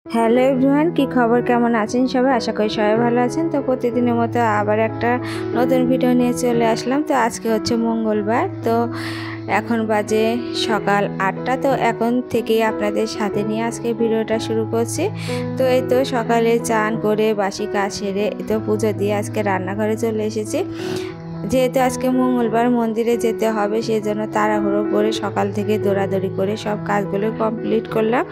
Hello everyone, কি খবর, কেমন আছেন সবাই? আশা করি সবাই ভালো আছেন। তো প্রতিদিনের মতো আবার একটা নতুন ভিডিও নিয়ে চলে আসলাম। তো আজকে হচ্ছে মঙ্গলবার। তো এখন বাজে সকাল 8টা। তো এখন থেকেই আপনাদের সাথে নিয়ে আজকে ভিডিওটা শুরু করছি। তো এই তো সকালে চান করে বাসি কাজ সেরে তো পুজো দিয়ে আজকে রান্নাঘরে চলে এসেছি। যেহেতু আজকে মঙ্গলবার মন্দিরে যেতে হবে, সেই জন্য তাড়াহুড়ো করে সকাল থেকে দৌড়াদৌড়ি করে সব কাজগুলো কমপ্লিট করলাম।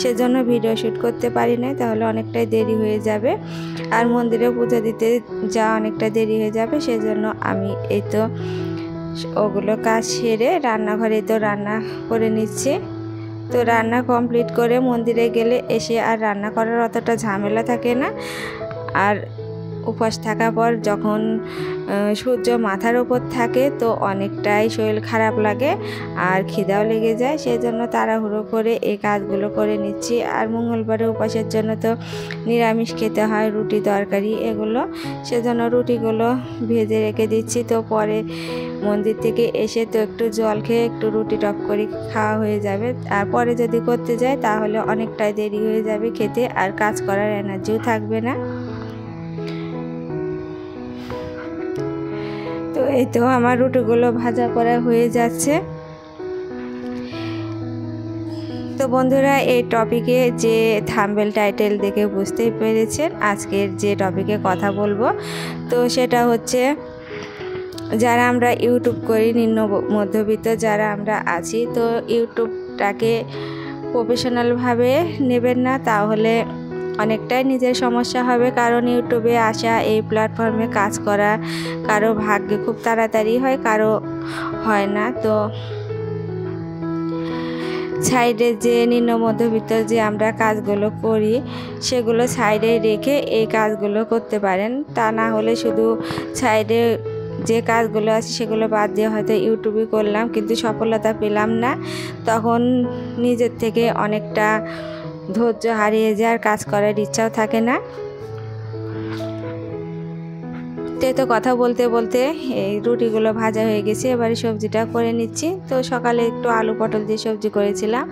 সেজন্য ভিডিও শ্যুট করতে পারি না, তাহলে অনেকটাই দেরি হয়ে যাবে। আর মন্দিরে পুজো দিতে যা অনেকটা দেরি হয়ে যাবে, সেজন্য আমি এই তো ওগুলো কাজ সেরে রান্নাঘরে তো রান্না করে নিচ্ছি। তো রান্না কমপ্লিট করে মন্দিরে গেলে এসে আর রান্না করার অতটা ঝামেলা থাকে না। আর উপোস থাকার পর যখন সূর্য মাথার উপর থাকে তো অনেকটাই শরীর খারাপ লাগে আর খিদাও লেগে যায়। সেই জন্য তাড়াহুড়ো করে এই কাজগুলো করে নিচ্ছি। আর মঙ্গলবারে উপাসের জন্য তো নিরামিষ খেতে হয়, রুটি তরকারি এগুলো। সেজন্য রুটিগুলো ভেজে রেখে দিচ্ছি। তো পরে মন্দির থেকে এসে তো একটু জল খেয়ে একটু রুটি টপ করে খাওয়া হয়ে যাবে। আর পরে যদি করতে যাই তাহলে অনেকটাই দেরি হয়ে যাবে খেতে, আর কাজ করার এনার্জিও থাকবে না। তো এই তো আমার রুটিগুলো ভাজা করা হয়ে যাচ্ছে। তো বন্ধুরা, এই টপিকে যে থাম্বনেল টাইটেল দেখে বুঝতেই পেরেছেন আজকের যে টপিকে কথা বলবো। তো সেটা হচ্ছে, যারা আমরা ইউটিউব করি, নিম্ন মধ্যবিত্ত যারা আমরা আছি, তো ইউটিউবটাকে প্রফেশনালভাবে নেবেন না, তাহলে অনেকটাই নিজের সমস্যা হবে। কারণ ইউটিউবে আসা, এই প্ল্যাটফর্মে কাজ করা কারো ভাগ্যে খুব তাড়াতাড়ি হয়, কারো হয় না। তো সাইডে যে নিম্ন মধ্যবিত্ত যে আমরা কাজগুলো করি, সেগুলো সাইডে রেখে এই কাজগুলো করতে পারেন। তা না হলে শুধু সাইডে যে কাজগুলো আছে সেগুলো বাদ দিয়ে হয়তো ইউটিউবে করলাম কিন্তু সফলতা পেলাম না, তখন নিজের থেকে অনেকটা ধৈর্য হারিয়ে যায়, আর কাজ করার ইচ্ছাও থাকে না। তো কথা বলতে বলতে এই রুটিগুলো ভাজা হয়ে গেছে, এবারে সবজিটা করে নিচ্ছি। তো সকালে একটু আলু পটল দিয়ে সবজি করেছিলাম,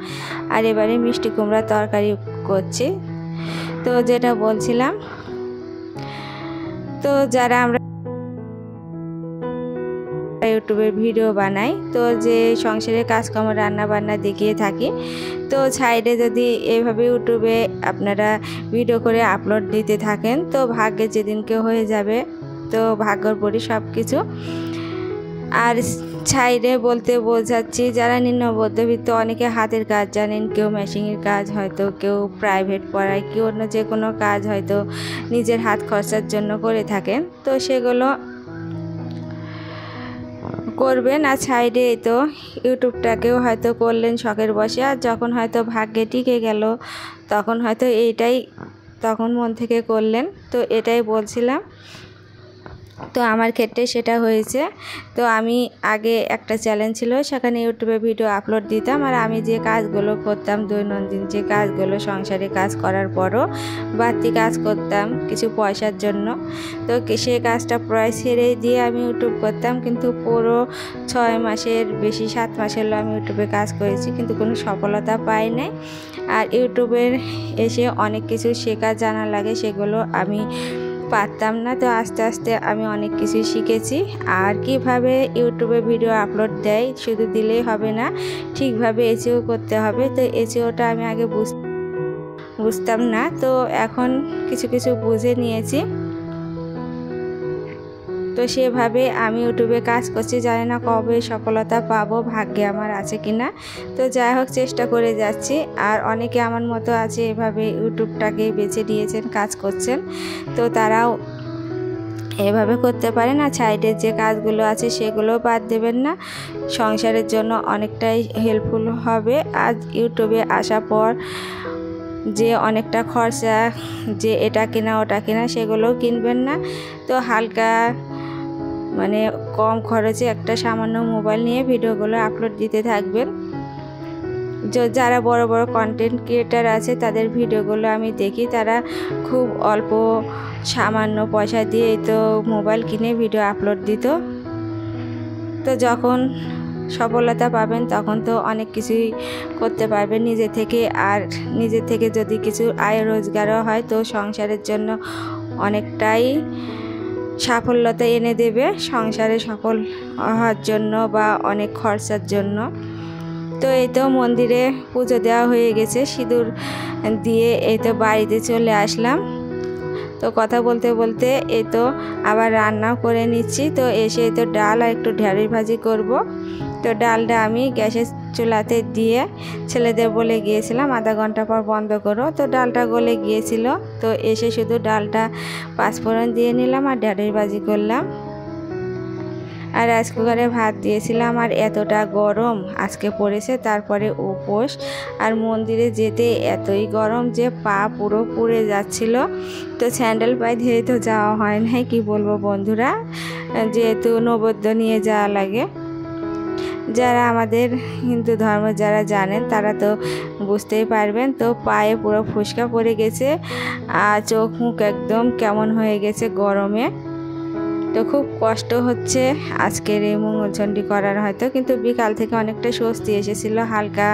আর এবারে মিষ্টি কুমড়ার তরকারি করছি। তো যেটা বলছিলাম, তো যারা আমরা ইউটিউবে ভিডিও বানাই, তো যে সংসারের কাজকর্ম রান্না বান্না দেখিয়ে থাকি, তো সাইডে যদি এইভাবে ইউটিউবে আপনারা ভিডিও করে আপলোড দিতে থাকেন, তো ভাগ্যে যেদিনকে হয়ে যাবে, তো ভাগ্যর পরই সব কিছু। আর সাইডে বলতে বোঝাচ্ছি যারা নিম্ন মধ্যবিত্ত, অনেকে হাতের কাজ জানেন, কেউ মেশিনের কাজ, হয়তো কেউ প্রাইভেট পড়ায়, কেউ অন্য যে কোনো কাজ হয়তো নিজের হাত খরচার জন্য করে থাকেন, তো সেগুলো করবেন। আর সাইডে তো ইউটিউবটাকেও হয়তো করলেন শখের বসে, আর যখন হয়তো ভাগ্যে টিকে গেল তখন হয়তো তখন মন থেকে করলেন। তো এটাই বলছিলাম। তো আমার ক্ষেত্রে সেটা হয়েছে। তো আমি আগে একটা চ্যানেল ছিল, সেখানে ইউটিউবে ভিডিও আপলোড দিতাম, আর আমি যে কাজগুলো করতাম দৈনন্দিন, যে কাজগুলো সংসারে কাজ করার পরও বাড়তি কাজ করতাম কিছু পয়সার জন্য, তো সেই কাজটা প্রায় ছেড়ে দিয়ে আমি ইউটিউব করতাম। কিন্তু পুরো 6 মাসের বেশি, 7 মাসের আমি ইউটিউবে কাজ করেছি, কিন্তু কোনো সফলতা পাই নাই। আর ইউটিউবের এসে অনেক কিছু শেখা জানা লাগে, সেগুলো আমি পারতাম না। তো আস্তে আস্তে আমি অনেক কিছুই শিখেছি। আর কিভাবে ইউটিউবে ভিডিও আপলোড দেয়, শুধু দিলেই হবে না, ঠিকভাবে এসইও করতে হবে। তো এসইওটা আমি আগে বুঝতাম না, তো এখন কিছু কিছু বুঝে নিয়েছি। তো সেভাবে আমি ইউটিউবে কাজ করছি, জানি না কবে সফলতা পাবো, ভাগ্যে আমার আছে কিনা। তো যাই হোক, চেষ্টা করে যাচ্ছি। আর অনেকে আমার মতো আছে, এভাবে ইউটিউবটাকে বেছে নিয়েছেন, কাজ করছেন, তো তারাও এভাবে করতে পারেন। আর সাইডের যে কাজগুলো আছে সেগুলো বাদ দেবেন না, সংসারের জন্য অনেকটাই হেল্পফুল হবে। আজ ইউটিউবে আসার পর যে অনেকটা খরচা, যে এটা কেনা ওটা কেনা, সেগুলোও কিনবেন না। তো হালকা মানে কম খরচে একটা সামান্য মোবাইল নিয়ে ভিডিওগুলো আপলোড দিতে থাকবেন। যারা বড় বড় কন্টেন্ট ক্রিয়েটার আছে তাদের ভিডিওগুলো আমি দেখি, তারা খুব অল্প সামান্য পয়সা দিয়ে তো মোবাইল কিনে ভিডিও আপলোড দিত। তো যখন সফলতা পাবেন তখন তো অনেক কিছুই করতে পারবেন নিজে থেকে। আর নিজে থেকে যদি কিছু আয় রোজগারও হয় তো সংসারের জন্য অনেকটাই সাফল্যতা এনে দেবে, সংসারে সফল হওয়ার জন্য বা অনেক খরচার জন্য। তো এই তো মন্দিরে পুজো দেওয়া হয়ে গেছে, সিঁদুর দিয়ে এই তো বাড়িতে চলে আসলাম। তো কথা বলতে বলতে এই তো আবার রান্নাও করে নিচ্ছি। তো এসে তো ডাল আর একটু ঢেঁড়স ভাজি করব। তো ডালটা আমি গ্যাসের চুলাতে দিয়ে ছেলেদের বলে গিয়েছিলাম আধা ঘন্টা পর বন্ধ করো। তো ডালটা গলে গিয়েছিল, তো এসে শুধু ডালটা পাঁচফোড়ন দিয়ে নিলাম আর ঢেঁড়স ভাজি করলাম। আর রাইস কুকারে ভাত দিয়েছিলাম। আর এতটা গরম আজকে পড়েছে, তারপরে উপোস। আর মন্দিরে যেতে এতই গরম যে পা পুরো পুড়ে যাচ্ছিল। তো স্যান্ডেল পায়ে ধীরে তো যাওয়া হয় নাই, কি বলবো বন্ধুরা, যেহেতু নৈবেদ্য নিয়ে যাওয়া লাগে। যারা আমাদের হিন্দু ধর্ম যারা জানেন তারা তো বুঝতেই পারবেন। তো পায়ে পুরো ফুসকা পড়ে গেছে আর চোখ মুখ একদম কেমন হয়ে গেছে গরমে। তো খুব কষ্ট হচ্ছে আজকের এই মঙ্গলচণ্ডী করার হয়তো, কিন্তু বিকাল থেকে অনেকটা স্বস্তি এসেছিল, হালকা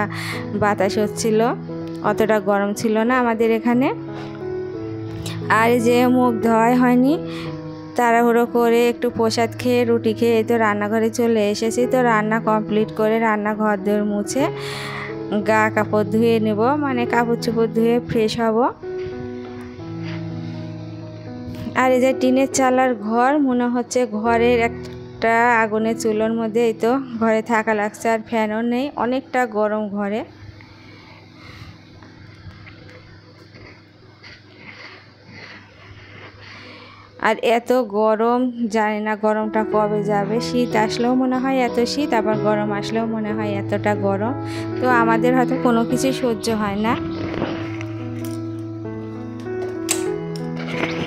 বাতাস হচ্ছিল, অতটা গরম ছিল না আমাদের এখানে। আর যে মুখ ধোয়া হয়নি, তাড়াহুড়ো করে একটু প্রসাদ খেয়ে রুটি খেয়ে তো রান্নাঘরে চলে এসেছি। তো রান্না কমপ্লিট করে রান্নাঘর দর মুছে গা কাপড় ধুয়ে নেব, মানে কাপড় চোপড় ধুয়ে ফ্রেশ হব। আর এই যে টিনের চালার ঘর, মনে হচ্ছে ঘরের একটা আগুনের চুলোর মধ্যে এই তো ঘরে থাকা লাগছে। আর ফ্যানও নেই, অনেকটা গরম ঘরে। আর এত গরম, জানি না গরমটা কবে যাবে। শীত আসলেও মনে হয় এত শীত, আবার গরম আসলেও মনে হয় এতটা গরম। তো আমাদের হয়তো কোনো কিছু সহ্য হয় না।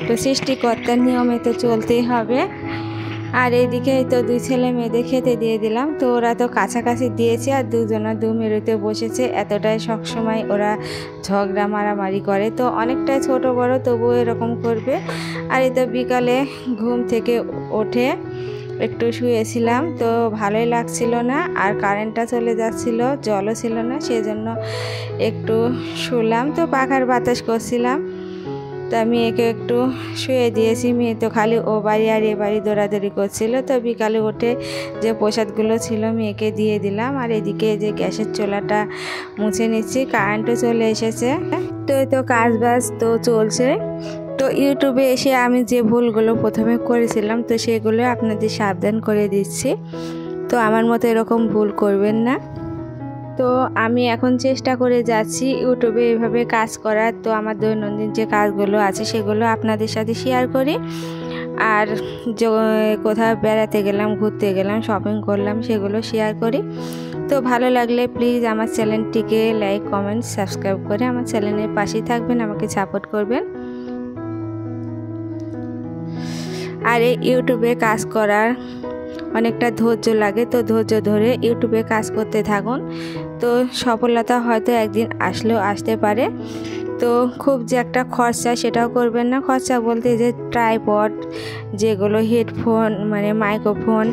তো সৃষ্টিকর্তার নিয়মে তো চলতেই হবে। আর এইদিকে তো দুই ছেলে মেয়েদের খেতে দিয়ে দিলাম। তো ওরা তো কাছাকাছি দিয়েছে আর দুজনা দু মেরুতে বসেছে, এতটাই সবসময় ওরা ঝগড়া মারামারি করে। তো অনেকটাই ছোট বড়, তবুও এরকম করবে। আর এই তো বিকালে ঘুম থেকে উঠে একটু শুয়েছিলাম, তো ভালোই লাগছিল না। আর কারেন্টটা চলে যাচ্ছিল, জলও ছিল না, সেজন্য একটু শুলাম। তো পাখার বাতাস করছিলাম। তা মেয়েকে একটু শুয়ে দিয়েছি। মেয়ে তো খালি ও বাড়ি আর এ বাড়ি দৌড়াদৌড়ি করছিল। তো বিকালে উঠে যে প্রসাদগুলো ছিল মেয়েকে দিয়ে দিলাম। আর এদিকে যে গ্যাসের চুলাটা মুছে নিচ্ছি, কারেন্টও চলে এসেছে। তো এই তো কাজ বাজ তো চলছে। তো ইউটিউবে এসে আমি যে ভুলগুলো প্রথমে করেছিলাম তো সেগুলো আপনাদের সাবধান করে দিচ্ছি। তো আমার মতো এরকম ভুল করবেন না। তো আমি এখন চেষ্টা করে যাচ্ছি ইউটিউবে এভাবে কাজ করার। তো আমার দৈনন্দিন যে কাজগুলো আছে সেগুলো আপনাদের সাথে শেয়ার করি। আর কোথাও বেড়াতে গেলাম, ঘুরতে গেলাম, শপিং করলাম, সেগুলো শেয়ার করি। তো ভালো লাগলে প্লিজ আমার চ্যানেলটিকে লাইক কমেন্ট সাবস্ক্রাইব করে আমার চ্যানেলের পাশেই থাকবেন, আমাকে সাপোর্ট করবেন। আর এই ইউটিউবে কাজ করার অনেকটা ধৈর্য লাগে। তো ধৈর্য ধরে ইউটিউবে কাজ করতে থাকুন। তো সফলতা হয়তো একদিন আসলেও আসতে পারে। তো খুব যে একটা খরচা সেটাও করবেন না। খরচা বলতে যে ট্রাইপড, যেগুলো হেডফোন মানে মাইক্রোফোন,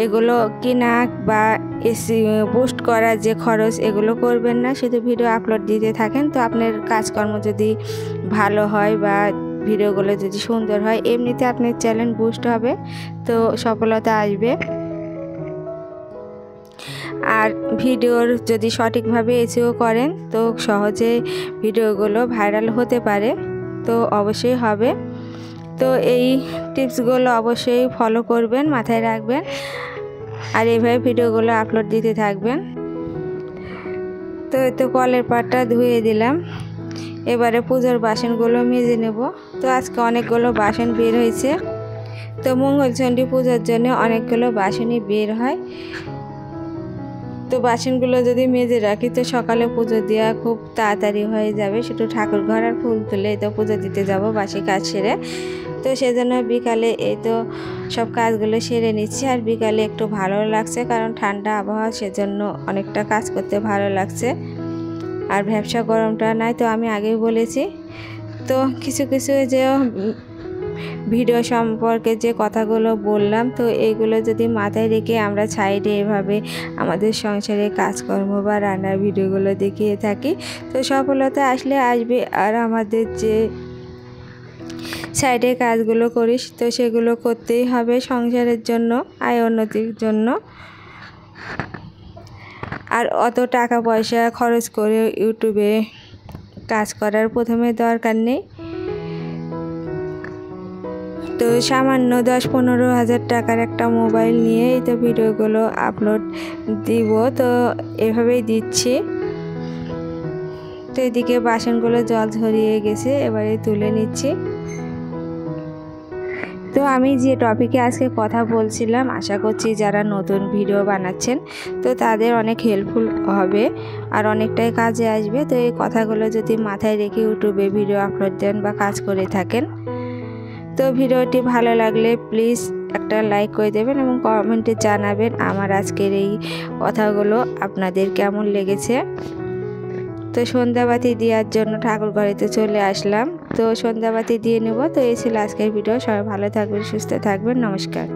এগুলো কেনা বা এসি বুস্ট করার যে খরচ, এগুলো করবেন না। শুধু ভিডিও আপলোড দিতে থাকেন। তো আপনার কাজকর্ম যদি ভালো হয় বা ভিডিওগুলো যদি সুন্দর হয়, এমনিতে আপনার চ্যানেল বুস্ট হবে, তো সফলতা আসবে। আর ভিডিওর যদি সঠিকভাবে এসিও করেন তো সহজে ভিডিওগুলো ভাইরাল হতে পারে, তো অবশ্যই হবে। তো এই টিপসগুলো অবশ্যই ফলো করবেন, মাথায় রাখবেন। আর এইভাবে ভিডিওগুলো আপলোড দিতে থাকবেন। তো তো কলের পাটটা ধুয়ে দিলাম। এবারে পুজোর বাসনগুলো মেজে নেব। তো আজকে অনেকগুলো বাসন বের হয়েছে। তো মঙ্গলচণ্ডী পুজোর জন্য অনেকগুলো বাসনই বের হয়। তো বাসনগুলো যদি মেজে রাখি তো সকালে পুজো দেওয়া খুব তাড়াতাড়ি হয়ে যাবে। শুধু ঠাকুর ঘর আর ফুল তুলে তো পুজো দিতে যাব বাসি কাজ সেরে। তো সেজন্য বিকালে এই তো সব কাজগুলো সেরে নিচ্ছি। আর বিকালে একটু ভালো লাগছে, কারণ ঠান্ডা আবহাওয়া, সেজন্য অনেকটা কাজ করতে ভালো লাগছে। আর ব্যবসা গরমটা নাই, তো আমি আগেই বলেছি। তো কিছু কিছু যে ভিডিও সম্পর্কে যে কথাগুলো বললাম, তো এইগুলো যদি মাথায় রেখে আমরা সাইডে এভাবে আমাদের সংসারে কাজকর্ম বা রান্নার ভিডিওগুলো দেখিয়ে থাকি, তো সফলতা আসলে আসবে। আর আমাদের যে সাইডে কাজগুলো করিস, তো সেগুলো করতেই হবে সংসারের জন্য, আয় উন্নতির জন্য। আর অত টাকা পয়সা খরচ করে ইউটিউবে কাজ করার প্রথমে দরকার নেই। তো সামান্য 10-15 হাজার টাকার একটা মোবাইল নিয়েই তো ভিডিওগুলো আপলোড দিব, তো এভাবেই দিচ্ছি। তো এদিকে বাসনগুলো জল ঝরিয়ে গেছে, এবারে তুলে নিচ্ছি। তো আমি যে টপিকে আজকে কথা বলছিলাম, আশা করছি যারা নতুন ভিডিও বানাচ্ছেন তো তাদের অনেক হেল্পফুল হবে আর অনেকটাই কাজে আসবে। তো এই কথাগুলো যদি মাথায় রেখে ইউটিউবে ভিডিও আপলোড দেন বা কাজ করে থাকেন, তো ভিডিওটি ভালো লাগলে প্লিজ একটা লাইক করে দেবেন এবং কমেন্টে জানাবেন আমার আজকের এই কথাগুলো আপনাদের কেমন লেগেছে। তো সন্ধ্যাবাতি দেওয়ার জন্য ঠাকুর ঘরেতে চলে আসলাম, তো সন্ধ্যাবাতি দিয়ে নেব। তো এই ছিল আজকের ভিডিও। সবাই ভালো থাকবেন, সুস্থ থাকবেন, নমস্কার।